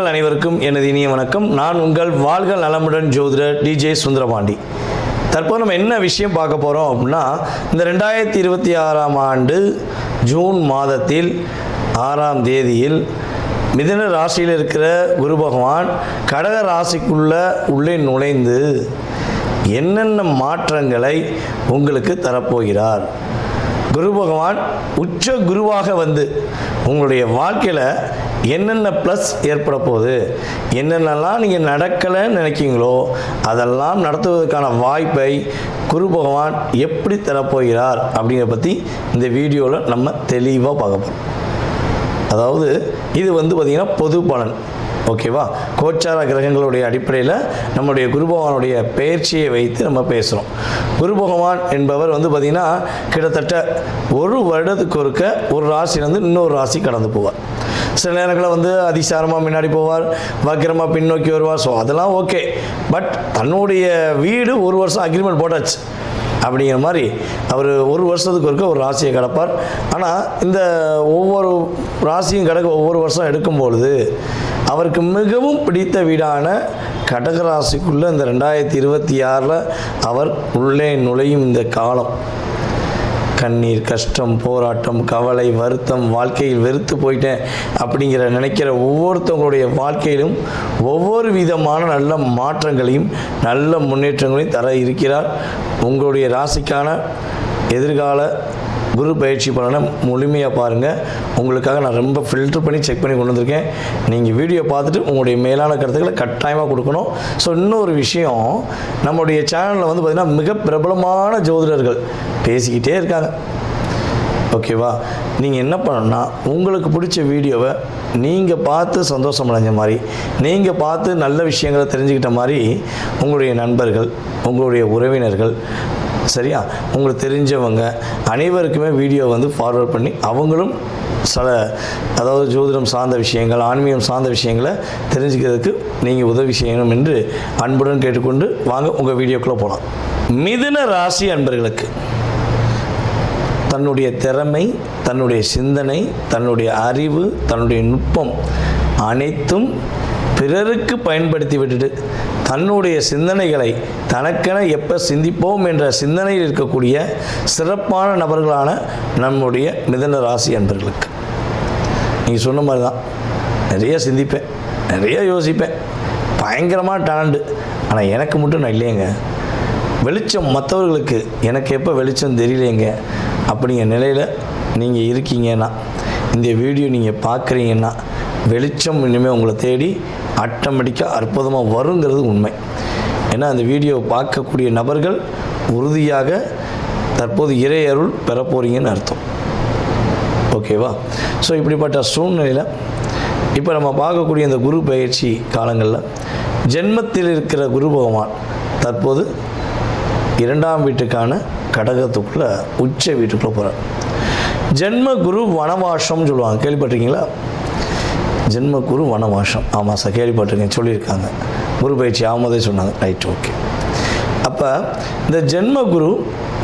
நேயர்கள் அனைவருக்கும் எனது இனிய வணக்கம். நான் உங்கள் வாழ்க நலமுடன் ஜோதிடர் டிஜே சுந்தரபாண்டி. தற்போது நம்ம என்ன விஷயம் பார்க்க போகிறோம் அப்படின்னா, இந்த 2026ஆம் ஆண்டு ஜூன் மாதத்தில் 6ஆம் தேதியில் மிதுன ராசியில் இருக்கிற குரு பகவான் கடக ராசிக்குள்ளே நுழைந்து என்னென்ன மாற்றங்களை உங்களுக்கு தரப்போகிறார். குரு பகவான் உச்ச குருவாக வந்து உங்களுடைய வாழ்க்கையில் என்னென்ன ப்ளஸ் ஏற்பட போகுது, என்னென்னலாம் நீங்கள் நடக்கலைன்னு நினைக்கிங்களோ அதெல்லாம் நடத்துவதற்கான வாய்ப்பை குரு பகவான் எப்படி தரப்போகிறார் அப்படிங்கிறத பற்றி இந்த வீடியோவில் நம்ம தெளிவாக பார்க்க போகிறோம். அதாவது இது பார்த்திங்கன்னா பொது பலன், ஓகேவா? கோச்சார கிரகங்களுடைய அடிப்படையில் நம்முடைய குரு பகவானுடைய பெயர்ச்சியை வைத்து நம்ம பேசுகிறோம். குரு பகவான் என்பவர் பார்த்திங்கன்னா கிட்டத்தட்ட ஒரு வருடத்துக்கு ஒருக்க ஒரு ராசியிலேருந்து இன்னொரு ராசி கடந்து போவார். சில நேரங்களில் அதிசாரமாக முன்னாடி போவார், வக்கிரமாக பின்னோக்கி வருவார். ஸோ அதெல்லாம் ஓகே. பட் தன்னுடைய வீடு ஒரு வருஷம் அக்ரிமெண்ட் போட்டாச்சு அப்படிங்கிற மாதிரி அவர் ஒரு வருஷத்துக்கு ஒருக்க ஒரு ராசியை கிடப்பார். ஆனால் இந்த ஒவ்வொரு ராசியும் கிடக்க ஒவ்வொரு வருஷம் எடுக்கும்பொழுது அவருக்கு மிகவும் பிடித்த வீடான கடகராசிக்குள்ளே இந்த 2026 அவர் உள்ளே நுழையும் இந்த காலம் கண்ணீர், கஷ்டம், போராட்டம், கவலை, வருத்தம், வாழ்க்கையில் வெறுத்து போயிட்டேன் அப்படிங்கிற நினைக்கிற ஒவ்வொருத்தவங்களுடைய வாழ்க்கையிலும் ஒவ்வொரு விதமான நல்ல மாற்றங்களையும் நல்ல முன்னேற்றங்களையும் தர இருக்கிறார். உங்களுடைய ராசிக்கான எதிர்கால குரு பயிற்சி பலனை முழுமையாக பாருங்கள். உங்களுக்காக நான் ரொம்ப ஃபில்டர் பண்ணி செக் பண்ணி கொண்டு வந்திருக்கேன். நீங்கள் வீடியோ பார்த்துட்டு உங்களுடைய மேலான கருத்துக்களை கட்டாயமாக கொடுக்கணும். ஸோ இன்னொரு விஷயம், நம்முடைய சேனலில் பார்த்திங்கன்னா மிக பிரபலமான ஜோதிடர்கள் பேசிக்கிட்டே இருக்காங்க, ஓகேவா? நீங்கள் என்ன பண்ணணும்னா, உங்களுக்கு பிடிச்ச வீடியோவை நீங்கள் பார்த்து சந்தோஷம் அடைஞ்ச மாதிரி, நீங்கள் பார்த்து நல்ல விஷயங்களை தெரிஞ்சுக்கிட்ட மாதிரி உங்களுடைய நண்பர்கள், உங்களுடைய உறவினர்கள், சரியா, உங்களுக்கு தெரிஞ்சவங்க அனைவருக்குமே வீடியோ ஃபார்வர்ட் பண்ணி அவங்களும் அதாவது ஜோதிடம் சார்ந்த விஷயங்கள், ஆன்மீகம் சார்ந்த விஷயங்களை தெரிஞ்சுக்கிறதுக்கு நீங்கள் உதவி செய்யணும் என்று அன்புடன் கேட்டுக்கொண்டு வாங்க உங்கள் வீடியோக்குள்ளே போகலாம். மிதுன ராசி அன்பர்களுக்கு தன்னுடைய திறமை, தன்னுடைய சிந்தனை, தன்னுடைய அறிவு, தன்னுடைய நுட்பம் அனைத்தும் பிறருக்கு பயன்படுத்தி விட்டுட்டு தன்னுடைய சிந்தனைகளை தனக்கென எப்போ சிந்திப்போம் என்ற சிந்தனையில் இருக்கக்கூடிய சிறப்பான நபர்களான நம்முடைய மிதுன ராசி அன்பர்களுக்கு நீங்கள் சொன்ன மாதிரி தான், நிறைய சிந்திப்பேன், நிறைய யோசிப்பேன், பயங்கரமான டேலண்டு, ஆனால் எனக்கு மட்டும் நான் இல்லையேங்க, வெளிச்சம் மற்றவர்களுக்கு எனக்கு எப்போ வெளிச்சம் தெரியலேங்க அப்படிங்கிற நிலையில் நீங்கள் இருக்கீங்கன்னா, இந்த வீடியோ நீங்கள் பார்க்குறீங்கன்னா வெளிச்சம் இனிமேல் உங்களை தேடி ஆட்டோமேட்டிக்காக அற்புதமாக வருங்கிறது உண்மை. ஏன்னா அந்த வீடியோ பார்க்கக்கூடிய நபர்கள் உறுதியாக தற்போது இறை அருள் பெற போகிறீங்கன்னு அர்த்தம், ஓகேவா? ஸோ இப்படிப்பட்ட சூழ்நிலையில் இப்போ நம்ம பார்க்கக்கூடிய இந்த குரு பயிற்சி காலங்களில் ஜென்மத்தில் இருக்கிற குரு பகவான் தற்போது 2ஆம் வீட்டுக்கான கடகத்துக்குள்ளே உச்ச வீட்டுக்குள்ளே போகிறார். ஜென்ம குரு வனவாசம்னு சொல்லுவாங்க, கேள்விப்பட்டிருக்கீங்களா? ஜென்ம குரு வனவாசம், ஆமாம் சார் கேள்விப்பட்டிருக்கேன், சொல்லியிருக்காங்க. குரு பயிற்சி ஆமதே சொன்னாங்க, ரைட், ஓகே. அப்போ இந்த ஜென்ம குரு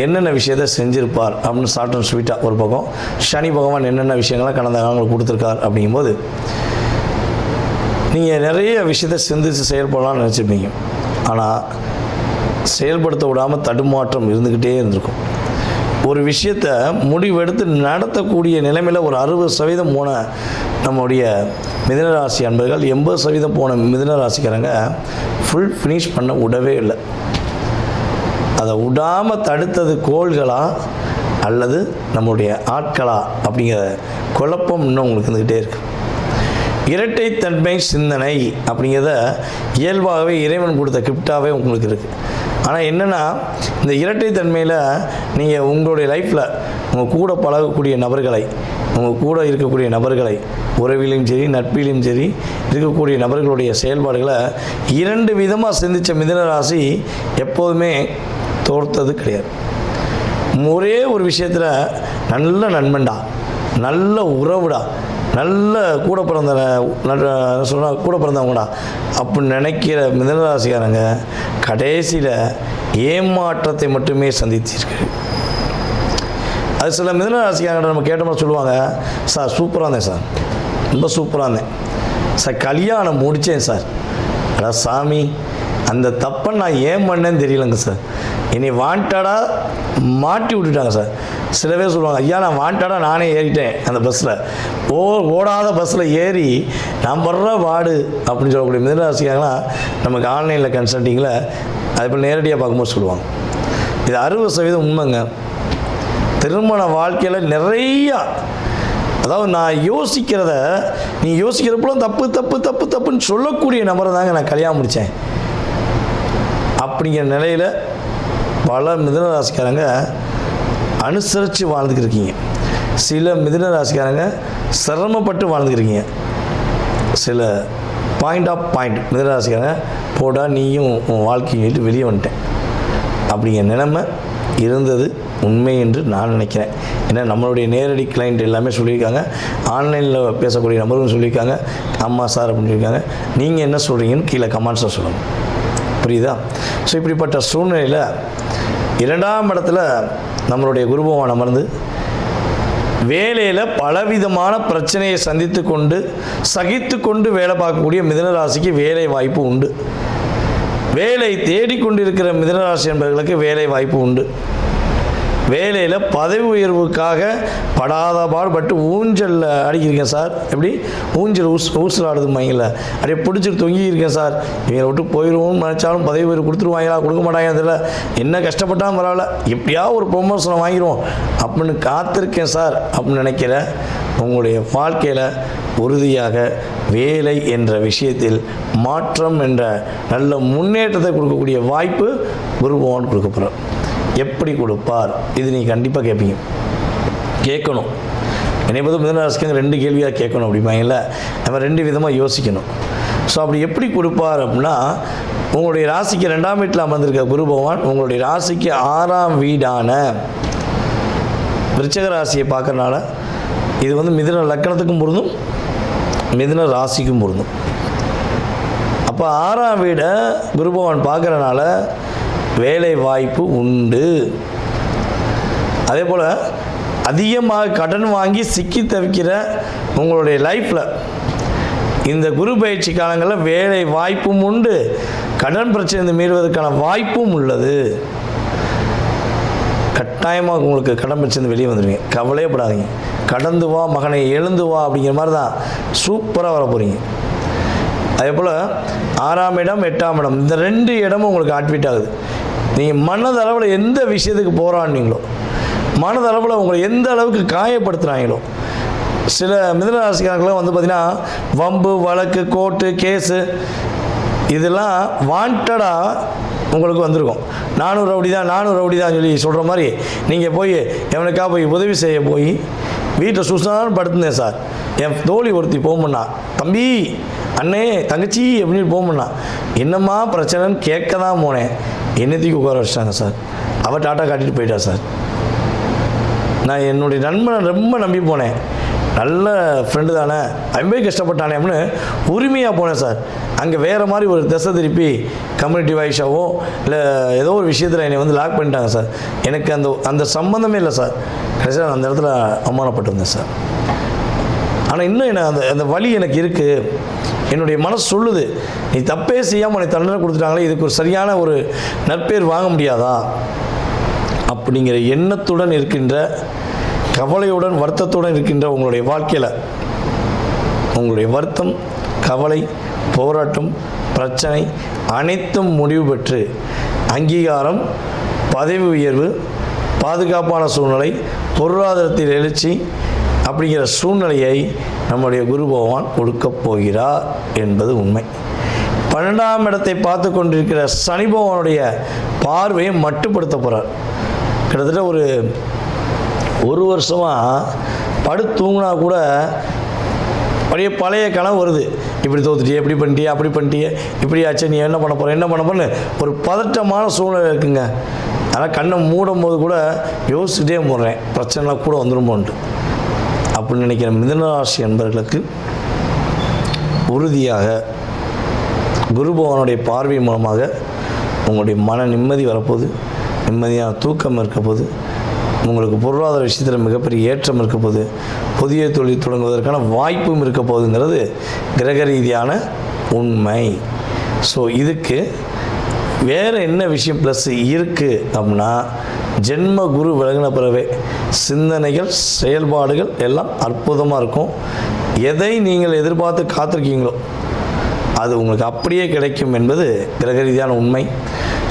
என்னென்ன விஷயத்தை செஞ்சுருப்பார் அப்படின்னு ஷார்ட் அண்ட் ஸ்வீட்டாக ஒரு பக்கம், சனி பகவான் என்னென்ன விஷயங்கள்லாம் கடந்த காலங்களுக்கு கொடுத்துருக்கார் அப்படிங்கும்போது நீங்கள் நிறைய விஷயத்தை சிந்தித்து செயல்படலாம்னு நினச்சிருப்பீங்க. ஆனால் செயல்படுத்த விடாமல் தடுமாற்றம் இருந்துக்கிட்டே இருந்திருக்கும். ஒரு விஷயத்தை முடிவெடுத்து நடத்தக்கூடிய நிலைமையில் ஒரு 60% போன நம்முடைய மிதுனராசி அன்பர்கள், 80% போன மிதுனராசிக்காரங்க ஃபுல் ஃபினிஷ் பண்ண விடவே இல்லை. அதை விடாமல் தடுத்தது கோள்களா அல்லது நம்முடைய ஆட்களா அப்படிங்கிற குழப்பம் இன்னும் உங்களுக்கு இருந்துக்கிட்டே இருக்குது. இரட்டைத்தன்மை சிந்தனை அப்படிங்கிறத இயல்பாகவே இறைவன் கொடுத்த கிஃப்டாகவே உங்களுக்கு இருக்குது. ஆனால் என்னென்னா, இந்த இரட்டைத்தன்மையில் நீங்கள் உங்களுடைய லைஃப்பில் உங்கள் கூட பழகக்கூடிய நபர்களை, உங்கள் கூட இருக்கக்கூடிய நபர்களை, உறவிலையும் சரி நட்பிலையும் சரி இருக்கக்கூடிய நபர்களுடைய செயல்பாடுகளை 2 விதமாக சிந்தித்த மிதுன ராசி எப்போதுமே தோர்த்தது கிடையாது. ஒரே ஒரு விஷயத்தில் நல்ல நண்பன்டா, நல்ல உறவுடா, நல்ல கூட பிறந்தவங்கடா அப்படின்னு நினைக்கிற மிதுனராசிக்காரங்க கடைசியில் ஏமாற்றத்தை மட்டுமே சந்திச்சிருக்கு. அது சில மிதுனராசிக்காரங்க நம்ம கேட்டோம்னா சொல்லுவாங்க, சார் சூப்பராக இருந்தேன் சார், ரொம்ப சூப்பராக இருந்தேன், சார் கல்யாணம் முடித்தேன் சார். அதான் சாமி அந்த தப்பை நான் ஏன் பண்ணேன்னு தெரியலங்க சார். என்னை வாண்டடாக மாட்டி விட்டுட்டாங்க சார். சில பேர் சொல்லுவாங்க, ஐயா நான் வாண்டடாக நானே ஏறிட்டேன் அந்த பஸ்ஸில், ஓடாத பஸ்ஸில் ஏறி நான் படுற வாடு அப்படின்னு சொல்லக்கூடிய மிதனராசிக்காரங்களாம் நமக்கு ஆன்லைனில் கன்சல்ட்டிங்கில் அது போல் நேரடியாக பார்க்கும்போது சொல்லுவாங்க. இது 60% உண்மைங்க. திருமண வாழ்க்கையில் நிறையா, அதாவது நான் யோசிக்கிறத நீ யோசிக்கிறப்போ தப்பு தப்பு தப்பு தப்புன்னு சொல்லக்கூடிய நபரை தாங்க நான் கல்யாணம் முடித்தேன் அப்படிங்கிற நிலையில் பல மிதுனராசிக்காரங்க அனுசரித்து வாழ்ந்துக்கிருக்கீங்க. சில மிதுனராசிக்காரங்க சிரமப்பட்டு வாழ்ந்துக்கிறீங்க. சில பாயிண்ட் மிதுனராசிக்காரங்க போடா நீயும் உன் வாழ்க்கையை விட்டு வெளியே வந்துட்டேன் அப்படிங்கிற நிலைமை இருந்தது உண்மை என்று நான் நினைக்கிறேன். ஏன்னா நம்மளுடைய நேரடி கிளைண்ட் எல்லாமே சொல்லியிருக்காங்க, ஆன்லைனில் பேசக்கூடிய நபர்களும் சொல்லியிருக்காங்க, ஆமாம் சார் அப்படின்னு சொல்லியிருக்காங்க. நீங்கள் என்ன சொல்கிறீங்கன்னு கீழே கமெண்ட்ஸில் சொல்லணும். புரியுதா? ஸோ இப்படிப்பட்ட சூழ்நிலையில் 2ஆம் இடத்துல நம்மளுடைய குரு பகவான் அமர்ந்து வேலையில் பலவிதமான பிரச்சனையை சகித்து கொண்டு வேலை பார்க்கக்கூடிய மிதுனராசிக்கு வேலை வாய்ப்பு உண்டு. வேலை தேடிக்கொண்டிருக்கிற மிதுனராசி என்பவர்களுக்கு வேலை வாய்ப்பு உண்டு. வேலையில் பதவி உயர்வுக்காக படாத பாடுபட்டு ஊஞ்சலில் அடிக்கிறீங்க சார். எப்படி ஊஞ்சல் ஊசல் ஆடுதுமாங்கள அப்படியே பிடிச்சிட்டு தொங்கியிருக்கேன் சார். இவங்களை விட்டு போயிடுவோம்னு நினச்சாலும் பதவி உயர்வு கொடுத்துருவாங்களா கொடுக்க மாட்டாங்க, அதில் என்ன கஷ்டப்பட்டாலும் பரவாயில்ல எப்படியா ஒரு ப்ரொமோஷனை வாங்கிடுவோம் அப்படின்னு காத்திருக்கேன் சார் அப்படின்னு நினைக்கிற உங்களுடைய வாழ்க்கையில் உறுதியாக வேலை என்ற விஷயத்தில் மாற்றம் என்ற நல்ல முன்னேற்றத்தை கொடுக்கக்கூடிய வாய்ப்பு குரு பகவான் கொடுக்க போகிறார். எப்படி கொடுப்பார்? இது நீங்கள் கண்டிப்பாக கேட்பீங்க, கேட்கணும். என்னை பொறுத்த மிதுனராசிக்கு 2 கேள்வியாக கேட்கணும் அப்படிம்பாங்கல்ல, நம்ம 2 விதமாக யோசிக்கணும். ஸோ அப்படி எப்படி கொடுப்பார் அப்படின்னா, உங்களுடைய ராசிக்கு 2ஆம் வீட்டில் அமர்ந்திருக்க குரு பகவான் உங்களுடைய ராசிக்கு 6ஆம் வீடான விருச்சிக ராசியை பார்க்கறனால இது மிதுன லக்கணத்துக்கும் பொருந்தும், மிதுன ராசிக்கும் பொருந்தும். அப்போ 6ஆம் வீடை குரு பகவான் பார்க்குறனால வேலை வாய்ப்பு உண்டு. அதே போல் அதிகமாக கடன் வாங்கி சிக்கி தவிக்கிற உங்களுடைய லைஃப்பில் இந்த குரு பயிற்சி காலங்களில் வேலை வாய்ப்பும் உண்டு, கடன் பிரச்சனை மீறுவதற்கான வாய்ப்பும் உள்ளது. கட்டாயமாக உங்களுக்கு கடன் பிரச்சனை வெளியே வந்துடுவீங்க, கவலையப்படாதீங்க. கடந்து வா மகனை, எழுந்து வா அப்படிங்கிற மாதிரி தான் சூப்பராக வர போகிறீங்க. அதே போல் 6ஆம் இடம் 8ஆம் இடம் இந்த 2 இடமும் உங்களுக்கு ஆக்டிவேட் ஆகுது. நீங்கள் மனதளவில் எந்த விஷயத்துக்கு போராடினீங்களோ, மனதளவில் உங்களை எந்த அளவுக்கு காயப்படுத்துகிறாங்களோ, சில மிதுனராசிக்காரங்களும் பார்த்திங்கன்னா வம்பு வழக்கு கோர்ட்டு கேஸு இதெல்லாம் வாண்டடாக உங்களுக்கு வந்திருக்கும். நானும் ரவுடி தான் சொல்லி சொல்கிற மாதிரி நீங்கள் போய் எவனுக்காக போய் உதவி செய்ய போய் வீட்டில் சுசான்னு படுத்துனேன் சார். என் தோழி ஒருத்தி போகமுன்னா, தம்பி அண்ணே தங்கச்சி அப்படின்னு போகமுன்னா, என்னம்மா பிரச்சனைன்னு கேட்க தான் போனேன். என்னத்தையும் உட்கார வச்சிட்டாங்க சார். அவள் டாட்டா காட்டிட்டு போயிட்டா சார். நான் என்னுடைய நண்பனை ரொம்ப நம்பி போனேன், நல்ல ஃப்ரெண்டு தானே, அவன் போய் கஷ்டப்பட்டானே அப்படின்னு உரிமையாக போனேன் சார். அங்கே வேறு மாதிரி ஒரு திசை திருப்பி கம்யூனிட்டி வைஸாவோ இல்லை ஏதோ ஒரு விஷயத்தில் என்னை லாக் பண்ணிட்டாங்க சார். எனக்கு அந்த சம்மந்தமே இல்லை சார். கடைசியாக அந்த இடத்துல அவமானப்பட்டிருந்தேன் சார். ஆனால் இன்னும் என்ன அந்த வலி எனக்கு இருக்குது. என்னுடைய மனசு சொல்லுது, நீ தப்பே செய்யாமல் உனக்கு தண்டனை கொடுத்துட்டாங்களே, இதுக்கு ஒரு சரியான ஒரு நற்பேர் வாங்க முடியாதா அப்படிங்கிற எண்ணத்துடன் இருக்கின்ற, கவலையுடன் வருத்தத்துடன் இருக்கின்ற உங்களுடைய வாழ்க்கையில் உங்களுடைய வருத்தம், கவலை, போராட்டம், பிரச்சனை அனைத்தும் முடிவு பெற்று அங்கீகாரம், பதவி உயர்வு, பாதுகாப்பான சூழ்நிலை, பொருளாதாரத்தில் எழுச்சி அப்படிங்கிற சூழ்நிலையை நம்முடைய குரு பகவான் கொடுக்கப் போகிறார் என்பது உண்மை. 12ஆம் இடத்தை பார்த்து கொண்டிருக்கிற சனி பகவானுடைய பார்வையை மட்டுப்படுத்த போகிறார். கிட்டத்தட்ட ஒரு வருஷமாக படுத்து தூங்கினா கூட அப்படியே பழைய கனவு வருது. இப்படி தோத்துட்டியே, இப்படி பண்ணிட்டியே, அப்படி பண்ணிட்டியே, இப்படி ஆச்சு, நீ என்ன பண்ண போகிறேன்னு ஒரு பதட்டமான சூழ்நிலை இருக்குங்க. ஆனால் கண்ணை மூடும் போது கூட யோசிச்சுட்டே போடுறேன், பிரச்சனைலாம் கூட வந்துடுமோன்ட்டு அப்படின்னு நினைக்கிற மிதுனராசி என்பவர்களுக்கு உறுதியாக குரு பகவானுடைய பார்வை மூலமாக உங்களுடைய மன நிம்மதி வரப்போகுது, நிம்மதியான தூக்கம் இருக்க போது, உங்களுக்கு பொருளாதார விஷயத்தில் மிகப்பெரிய ஏற்றம் இருக்க போகுது. புதிய தொழில் தொடங்குவதற்கான வாய்ப்பும் இருக்க போகுதுங்கிறது கிரக ரீதியான உண்மை. ஸோ இதுக்கு வேறு என்ன விஷயம் ப்ளஸ் இருக்குது அப்படின்னா, ஜென்ம குரு விலகின பிறவே சிந்தனைகள் செயல்பாடுகள் எல்லாம் அற்புதமாக இருக்கும். எதை நீங்கள் எதிர்பார்த்து காத்திருக்கீங்களோ அது உங்களுக்கு அப்படியே கிடைக்கும் என்பது கிரக ரீதியான உண்மை.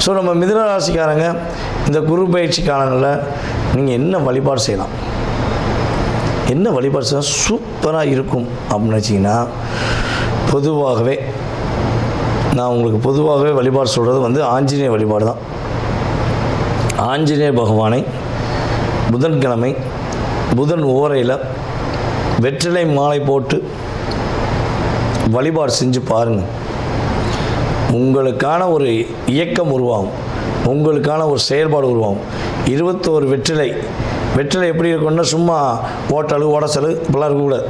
ஸோ நம்ம மிதுன ராசிக்காரங்க இந்த குரு பயிற்சி காலங்களில் நீங்கள் என்ன வழிபாடு செய்யலாம், என்ன வழிபாடு செய்யலாம் சூப்பராக இருக்கும் அப்படின்னு வச்சிங்கன்னா, பொதுவாகவே நான் உங்களுக்கு பொதுவாகவே வழிபாடு சொல்கிறது ஆஞ்சநேய வழிபாடு தான். ஆஞ்சநேய பகவானை புதன்கிழமை புதன் ஓரையில் வெற்றிலை மாலை போட்டு வழிபாடு செஞ்சு பாருங்கள். உங்களுக்கான ஒரு இயக்கம் உருவாகும், உங்களுக்கான ஒரு செயல்பாடு உருவாகும். 21 வெற்றிலை எப்படி இருக்குன்னா, சும்மா ஓட்டல் உடச்சல் இப்படிலாம் இருக்கக்கூடாது.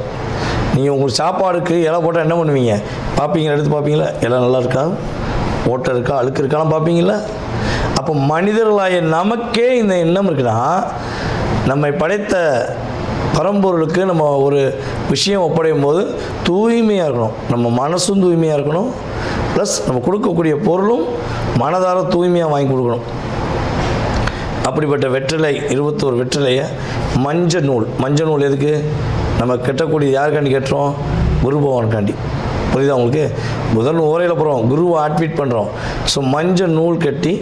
நீங்கள் உங்களுக்கு சாப்பாடுக்கு இலை போட்டால் என்ன பண்ணுவீங்க, பார்ப்பீங்களா, எடுத்து பார்ப்பீங்களா, இலை நல்லா இருக்கா, ஓட்டை இருக்கா, அழுக்கு இருக்காலாம் பார்ப்பீங்களா. அப்போ மனிதர்களாய நமக்கே இந்த எண்ணம் இருக்குன்னா, நம்மை படைத்த பரம்பொருளுக்கு நம்ம ஒரு விஷயம் ஒப்படையும் போது தூய்மையாக இருக்கணும், நம்ம மனசும் தூய்மையாக இருக்கணும், ப்ளஸ் நம்ம கொடுக்கக்கூடிய பொருளும் மனதார தூய்மையாக வாங்கி கொடுக்கணும். அப்படிப்பட்ட வெற்றிலை 21 வெற்றிலையை மஞ்சள் நூல் எதுக்கு நம்ம கட்டக்கூடிய யாருக்காண்டி கட்டுறோம், குரு பகவானுக்காண்டி. புரியுதா உங்களுக்கு? புதன் ஓரையில் போகிறோம், குருவை ஆட்வீட் பண்ணுறோம். ஸோ மஞ்சள் நூல் கட்டி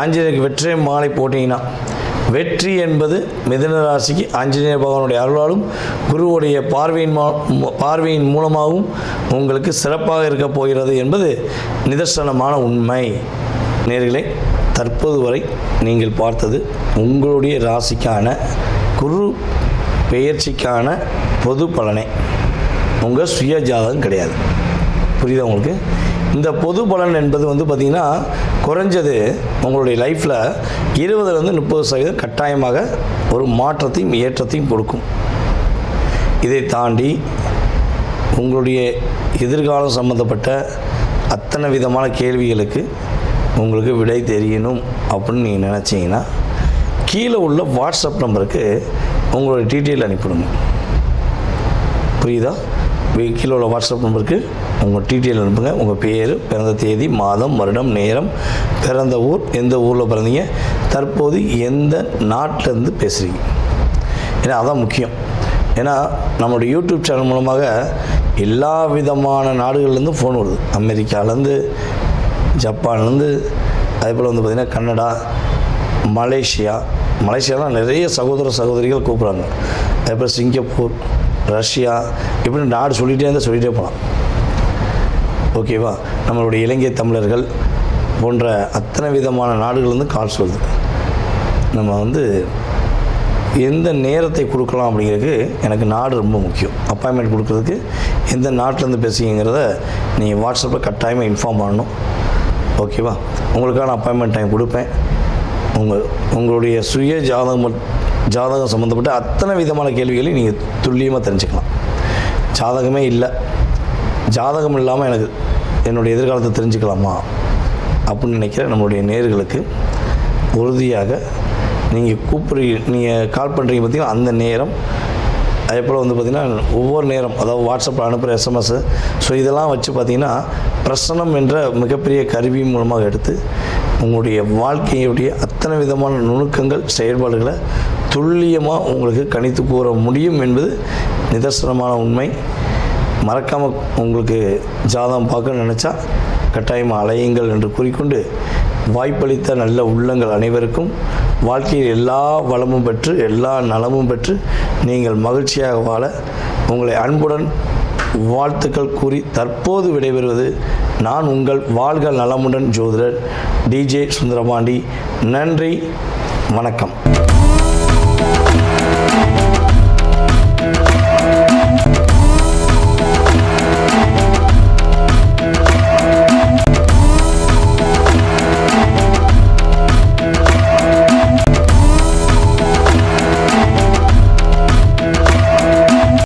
ஆஞ்சநேயருக்கு வெற்றிலை மாலை போட்டிங்கன்னா, வெற்றி என்பது மிதுன ராசிக்கு ஆஞ்சநேய பகவானுடைய அருளாலும் குருவுடைய பார்வையின் மூலமாகவும் உங்களுக்கு சிறப்பாக இருக்க போகிறது என்பது நிதர்சனமான உண்மை. நேயர்களே, தற்போது வரை நீங்கள் பார்த்தது உங்களுடைய ராசிக்கான குரு பெயர்ச்சிக்கான பொது பலனே, உங்கள் சுய ஜாதகம் கிடையாது. புரியுதா உங்களுக்கு? இந்த பொது பலன் என்பது பார்த்திங்கன்னா, குறைஞ்சது உங்களுடைய லைஃப்பில் 20-30% கட்டாயமாக ஒரு மாற்றத்தையும் ஏற்றத்தையும் கொடுக்கும். இதை தாண்டி உங்களுடைய எதிர்காலம் சம்மந்தப்பட்ட அத்தனை விதமான கேள்விகளுக்கு உங்களுக்கு விடை தெரியணும் அப்படின்னு நீங்கள் நினச்சிங்கன்னா, கீழே உள்ள வாட்ஸ்அப் நம்பருக்கு உங்களுடைய டீட்டெயில் அனுப்பிவிடுங்க. புரியுதா? கீழே உள்ள வாட்ஸ்அப் நம்பருக்கு உங்கள் டீட்டெயில் அனுப்புங்க. உங்கள் பேர், பிறந்த தேதி, மாதம், வருடம், நேரம், பிறந்த ஊர், எந்த ஊரில் பிறந்தீங்க, தற்போது எந்த நாட்டிலேருந்து பேசுகிறீங்க. ஏன்னா அதான் முக்கியம். ஏன்னா நம்மளுடைய யூடியூப் சேனல் மூலமாக எல்லா விதமான நாடுகள்லேருந்து ஃபோன் வருது. அமெரிக்காவிலேருந்து, ஜப்பான்லேருந்து, அதேபோல் பார்த்திங்கன்னா கனடா, மலேசியாலாம் நிறைய சகோதரிகள் கூப்பிட்றாங்க. அதேபோல் சிங்கப்பூர், ரஷ்யா, இப்படி நாடு சொல்லிகிட்டே போகலாம். ஓகேவா? நம்மளுடைய இலங்கை தமிழர்கள் போன்ற அத்தனை விதமான நாடுகள்லேருந்து கால்ஸ் வருது. நம்ம எந்த நேரத்தை கொடுக்கலாம் அப்படிங்கிறதுக்கு எனக்கு நாடு ரொம்ப முக்கியம். அப்பாயின்மெண்ட் கொடுக்குறதுக்கு எந்த நாட்டிலேருந்து பேசுகிறீங்கிறத நீங்கள் வாட்ஸ்அப்பில் கட்டாயமாக இன்ஃபார்ம் பண்ணணும். ஓகேவா? உங்களுக்கான அப்பாயின்மெண்ட் டைம் கொடுப்பேன். உங்களுடைய சுய ஜாதகம் சம்மந்தப்பட்ட அத்தனை விதமான கேள்விகளையும் நீங்கள் துல்லியமாக தெரிஞ்சுக்கலாம். ஜாதகமே இல்லை, ஜாதகம் இல்லாமல் எனக்கு என்னுடைய எதிர்காலத்தை தெரிஞ்சுக்கலாமா அப்படின்னு நினைக்கிற நம்மளுடைய நேயர்களுக்கு உறுதியாக நீங்கள் கால் பண்ணுறீங்க பார்த்திங்கன்னா, அந்த நேரம், அதே போல் பார்த்திங்கன்னா ஒவ்வொரு நேரம், அதாவது வாட்ஸ்அப்பில் அனுப்புகிற எஸ்எம்எஸ்ஸு, ஸோ இதெல்லாம் வச்சு பார்த்திங்கன்னா பிரசனம் என்ற மிகப்பெரிய கருவி மூலமாக எடுத்து உங்களுடைய வாழ்க்கையுடைய அத்தனை விதமான நுணுக்கங்கள், செயல்பாடுகளை துல்லியமாக உங்களுக்கு கணித்து கூற முடியும் என்பது நிதர்சனமான உண்மை. மறக்காமல் உங்களுக்கு ஜாதகம் பார்க்க நினச்சா கட்டாயமாக அலையுங்கள் என்று கூறிக்கொண்டு, வாய்ப்பளித்த நல்ல உள்ளங்கள் அனைவருக்கும் வாழ்க்கையில் எல்லா வளமும் பெற்று எல்லா நலமும் பெற்று நீங்கள் மகிழ்ச்சியாக வாழ உங்களை அன்புடன் வாழ்த்துக்கள் கூறி தற்போது விடைபெறுவது நான் உங்கள் வாழ்க நலமுடன் ஜோதிடர் டிஜே சுந்தரபாண்டி. நன்றி, வணக்கம்.